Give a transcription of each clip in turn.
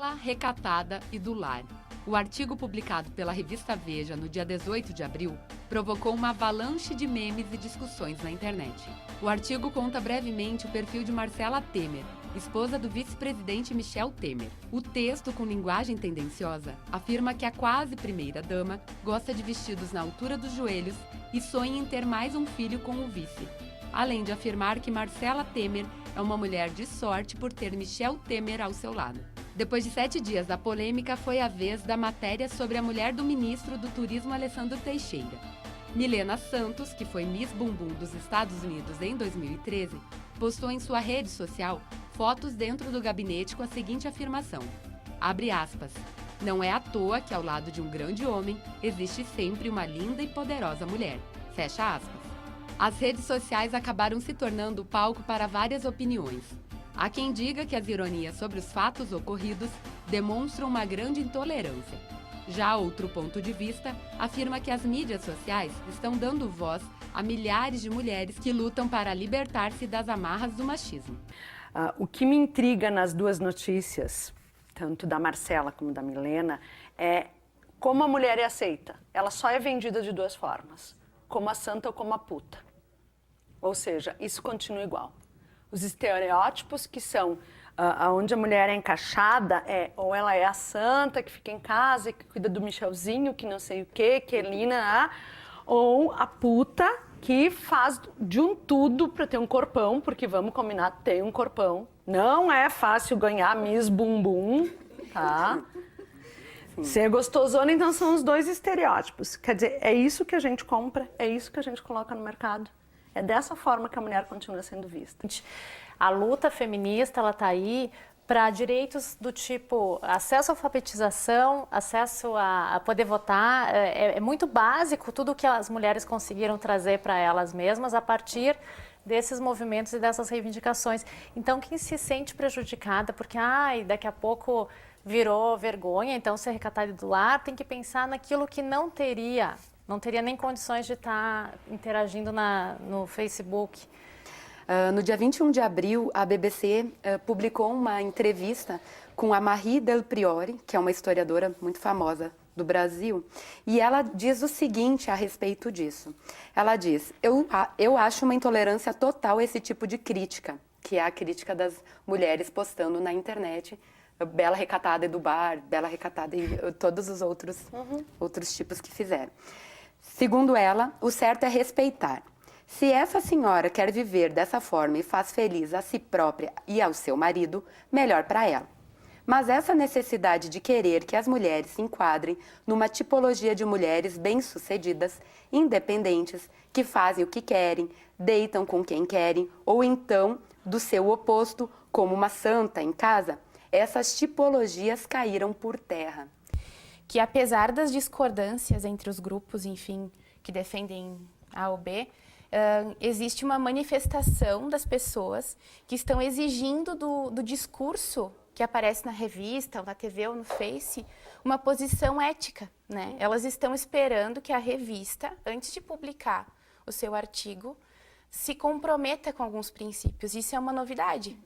Bela, recatada e do lar. O artigo publicado pela revista Veja no dia 18 de abril provocou uma avalanche de memes e discussões na internet. O artigo conta brevemente o perfil de Marcela Temer, esposa do vice-presidente Michel Temer. O texto, com linguagem tendenciosa, afirma que a quase primeira-dama gosta de vestidos na altura dos joelhos e sonha em ter mais um filho com o vice. Além de afirmar que Marcela Temer é uma mulher de sorte por ter Michel Temer ao seu lado. Depois de 7 dias da polêmica, foi a vez da matéria sobre a mulher do ministro do Turismo Alessandro Teixeira. Milena Santos, que foi Miss Bumbum dos Estados Unidos em 2013, postou em sua rede social fotos dentro do gabinete com a seguinte afirmação, abre aspas, não é à toa que ao lado de um grande homem existe sempre uma linda e poderosa mulher, fecha aspas. As redes sociais acabaram se tornando palco para várias opiniões. Há quem diga que as ironias sobre os fatos ocorridos demonstram uma grande intolerância. Já outro ponto de vista afirma que as mídias sociais estão dando voz a milhares de mulheres que lutam para libertar-se das amarras do machismo. O que me intriga nas duas notícias, tanto da Marcela como da Milena, é como a mulher é aceita. Ela só é vendida de duas formas, como a santa ou como a puta. Ou seja, isso continua igual. Os estereótipos que são onde a mulher é encaixada ou ela é a santa que fica em casa, que cuida do Michelzinho, que não sei o quê, que é Lina, ou a puta que faz de um tudo para ter um corpão, porque vamos combinar, tem um corpão. Não é fácil ganhar Miss Bumbum, tá? Ser gostosona, então são os dois estereótipos. Quer dizer, é isso que a gente compra, é isso que a gente coloca no mercado. É dessa forma que a mulher continua sendo vista. A luta feminista, ela está aí para direitos do tipo acesso à alfabetização, acesso a poder votar. É muito básico tudo que as mulheres conseguiram trazer para elas mesmas a partir desses movimentos e dessas reivindicações. Então, quem se sente prejudicada, porque daqui a pouco virou vergonha, então ser recatada do lar, tem que pensar naquilo que não teria nem condições de estar interagindo no Facebook. No dia 21 de abril, a BBC publicou uma entrevista com a Marie Del Priore, que é uma historiadora muito famosa do Brasil, e ela diz o seguinte a respeito disso. Ela diz, eu acho uma intolerância total esse tipo de crítica, que é a crítica das mulheres postando na internet, Bela recatada e do bar, Bela recatada e todos os outros tipos que fizeram. Segundo ela, o certo é respeitar. Se essa senhora quer viver dessa forma e faz feliz a si própria e ao seu marido, melhor para ela. Mas essa necessidade de querer que as mulheres se enquadrem numa tipologia de mulheres bem-sucedidas, independentes, que fazem o que querem, deitam com quem querem, ou então do seu oposto, como uma santa em casa, essas tipologias caíram por terra. Que apesar das discordâncias entre os grupos, enfim, que defendem A ou B, existe uma manifestação das pessoas que estão exigindo do discurso que aparece na revista, ou na TV ou no Face, uma posição ética, né? Elas estão esperando que a revista, antes de publicar o seu artigo, se comprometa com alguns princípios. Isso é uma novidade,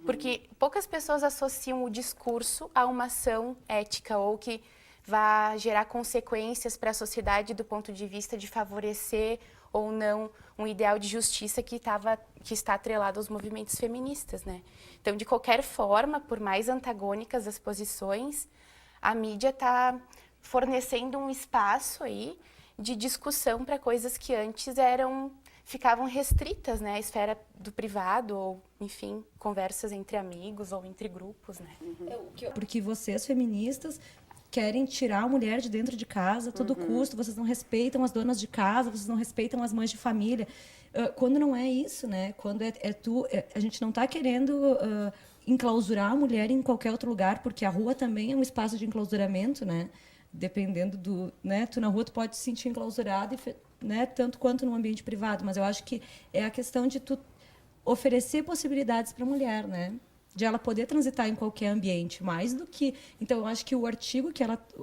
porque poucas pessoas associam o discurso a uma ação ética ou que vai gerar consequências para a sociedade do ponto de vista de favorecer ou não um ideal de justiça que está atrelado aos movimentos feministas, né? Então, de qualquer forma, por mais antagônicas as posições, a mídia está fornecendo um espaço aí de discussão para coisas que antes ficavam restritas, né, à esfera do privado ou, enfim, conversas entre amigos ou entre grupos, né? Porque vocês, feministas, querem tirar a mulher de dentro de casa a todo custo, vocês não respeitam as donas de casa, vocês não respeitam as mães de família. Quando não é isso, né? Quando a gente não está querendo enclausurar a mulher em qualquer outro lugar, porque a rua também é um espaço de enclausuramento, né? Dependendo do... né? Tu na rua tu pode se sentir enclausurado, né? Tanto quanto no ambiente privado, mas eu acho que é a questão de tu oferecer possibilidades para a mulher, né? De ela poder transitar em qualquer ambiente, mais do que... Então, eu acho que o artigo,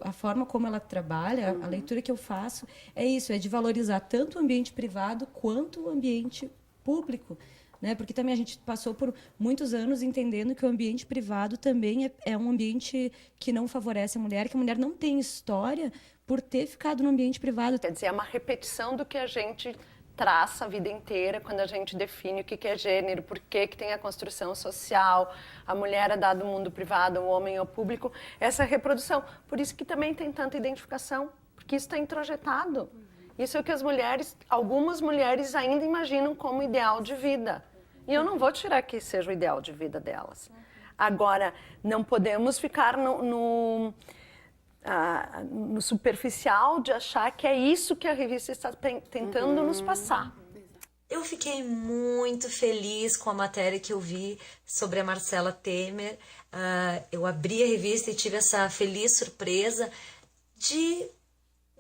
a forma como ela trabalha, a leitura que eu faço, é isso, é de valorizar tanto o ambiente privado quanto o ambiente público, né? Porque também a gente passou por muitos anos entendendo que o ambiente privado também é um ambiente que não favorece a mulher, que a mulher não tem história por ter ficado no ambiente privado. Quer dizer, é uma repetição do que a gente traça a vida inteira quando a gente define o que é gênero, por que tem a construção social, a mulher é dada ao mundo privado, o homem ao público, essa reprodução. Por isso que também tem tanta identificação, porque isso está introjetado. Isso é o que algumas mulheres ainda imaginam como ideal de vida. E eu não vou tirar que seja o ideal de vida delas. Agora, não podemos ficar no superficial de achar que é isso que a revista está tentando nos passar. Eu fiquei muito feliz com a matéria que eu vi sobre a Marcela Temer. Eu abri a revista e tive essa feliz surpresa de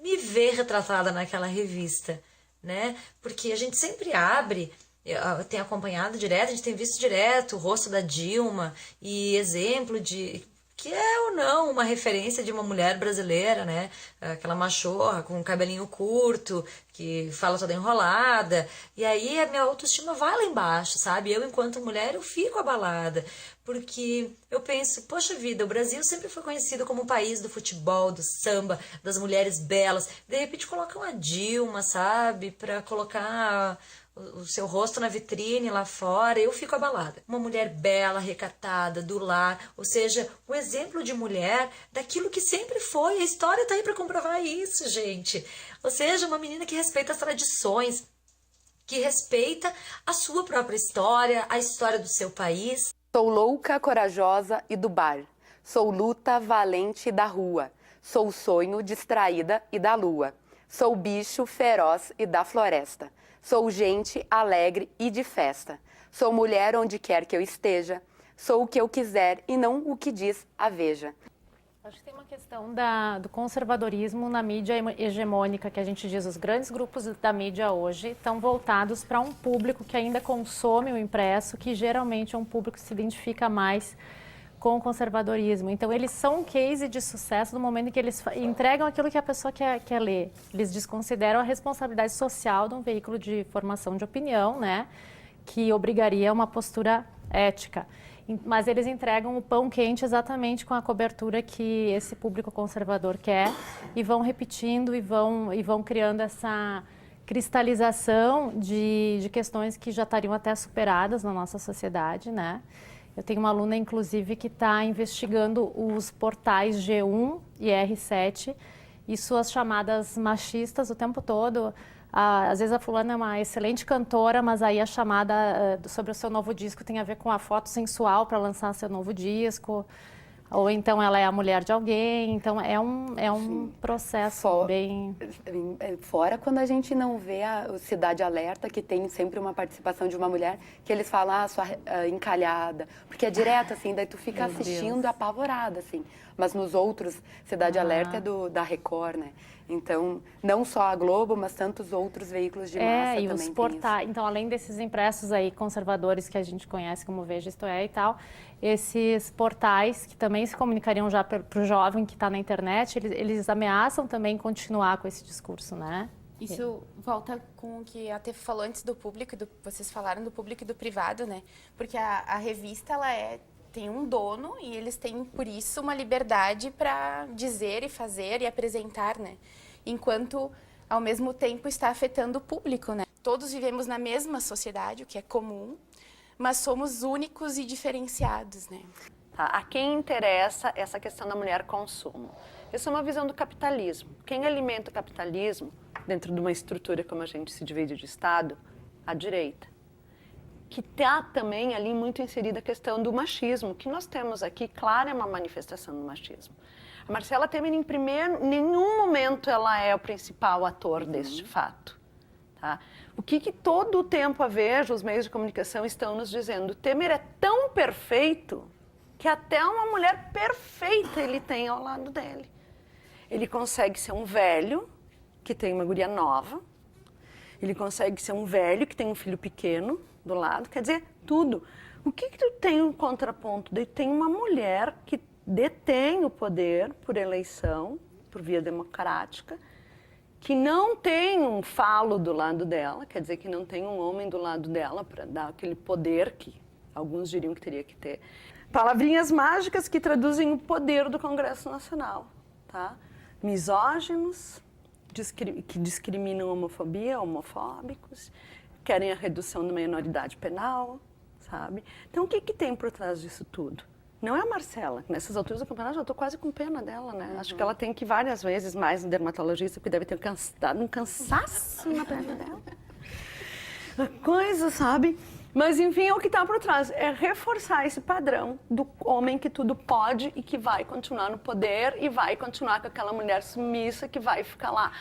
me ver retratada naquela revista, né? Porque a gente sempre abre, eu tenho acompanhado direto, a gente tem visto direto o rosto da Dilma e exemplo de que é ou não uma referência de uma mulher brasileira, né? Aquela machorra com cabelinho curto, que fala toda enrolada. E aí a minha autoestima vai lá embaixo, sabe? Eu, enquanto mulher, eu fico abalada. Porque eu penso, poxa vida, o Brasil sempre foi conhecido como o país do futebol, do samba, das mulheres belas. De repente colocam a Dilma, sabe? Pra colocar o seu rosto na vitrine lá fora, eu fico abalada. Uma mulher bela, recatada, do lar, ou seja, um exemplo de mulher daquilo que sempre foi. A história tá aí para comprovar isso, gente. Ou seja, uma menina que respeita as tradições, que respeita a sua própria história, a história do seu país. Sou louca, corajosa e do bar. Sou luta, valente e da rua. Sou sonho, distraída e da lua. Sou bicho, feroz e da floresta. Sou gente, alegre e de festa. Sou mulher onde quer que eu esteja. Sou o que eu quiser e não o que diz a Veja. Acho que tem uma questão do conservadorismo na mídia hegemônica, que a gente diz, os grandes grupos da mídia hoje estão voltados para um público que ainda consome o impresso, que geralmente é um público que se identifica mais com o conservadorismo. Então, eles são um case de sucesso no momento em que eles entregam aquilo que a pessoa quer ler. Eles desconsideram a responsabilidade social de um veículo de formação de opinião, né, que obrigaria a uma postura ética. Mas eles entregam o pão quente exatamente com a cobertura que esse público conservador quer e vão repetindo e vão criando essa cristalização de questões que já estariam até superadas na nossa sociedade, né? Eu tenho uma aluna, inclusive, que está investigando os portais G1 e R7 e suas chamadas machistas o tempo todo. Às vezes a fulana é uma excelente cantora, mas aí a chamada sobre o seu novo disco tem a ver com a foto sensual para lançar seu novo disco. Ou então ela é a mulher de alguém. Então é um processo bem... Fora quando a gente não vê o Cidade Alerta, que tem sempre uma participação de uma mulher, que eles falam, sua encalhada. Porque é direto, assim, daí tu fica assistindo apavorada, assim. Mas nos outros, Cidade Alerta é da Record, né? Então, não só a Globo, mas tantos outros veículos de massa e também os portais. Então, além desses impressos aí conservadores que a gente conhece como Veja, Isto É e tal, esses portais que também se comunicariam já para o jovem que está na internet, eles ameaçam também continuar com esse discurso, né? Isso volta com o que a Tef falou antes do público, vocês falaram do público e do privado, né? Porque a revista, ela tem um dono e eles têm, por isso, uma liberdade para dizer e fazer e apresentar, né? Enquanto, ao mesmo tempo, está afetando o público, né? Todos vivemos na mesma sociedade, o que é comum, mas somos únicos e diferenciados, né? Tá? A quem interessa essa questão da mulher consumo? Essa é uma visão do capitalismo. Quem alimenta o capitalismo, dentro de uma estrutura como a gente se divide de Estado, a direita. Que está também ali muito inserida a questão do machismo, que nós temos aqui, claro, é uma manifestação do machismo. A Marcela Temer, em nenhum momento ela é o principal ator deste fato. Tá? O que todo o tempo a Veja, os meios de comunicação estão nos dizendo? O Temer é tão perfeito que até uma mulher perfeita ele tem ao lado dele. Ele consegue ser um velho que tem uma guria nova, ele consegue ser um velho que tem um filho pequeno do lado, quer dizer, tudo. O que tu tem um contraponto? Daí tem uma mulher que detém o poder por eleição, por via democrática, que não tem um falo do lado dela, quer dizer que não tem um homem do lado dela para dar aquele poder que alguns diriam que teria que ter. Palavrinhas mágicas que traduzem o poder do Congresso Nacional, tá? Misóginos, que discriminam a homofobia, homofóbicos, querem a redução da maioridade penal, sabe? Então, o que tem por trás disso tudo? Não é a Marcela. Nessas alturas do campeonato, eu estou quase com pena dela, né? Acho que ela tem que ir várias vezes mais no dermatologista, porque deve ter dado um cansaço na perna dela. Uma coisa, sabe? Mas, enfim, é o que está por trás. É reforçar esse padrão do homem que tudo pode e que vai continuar no poder e vai continuar com aquela mulher submissa que vai ficar lá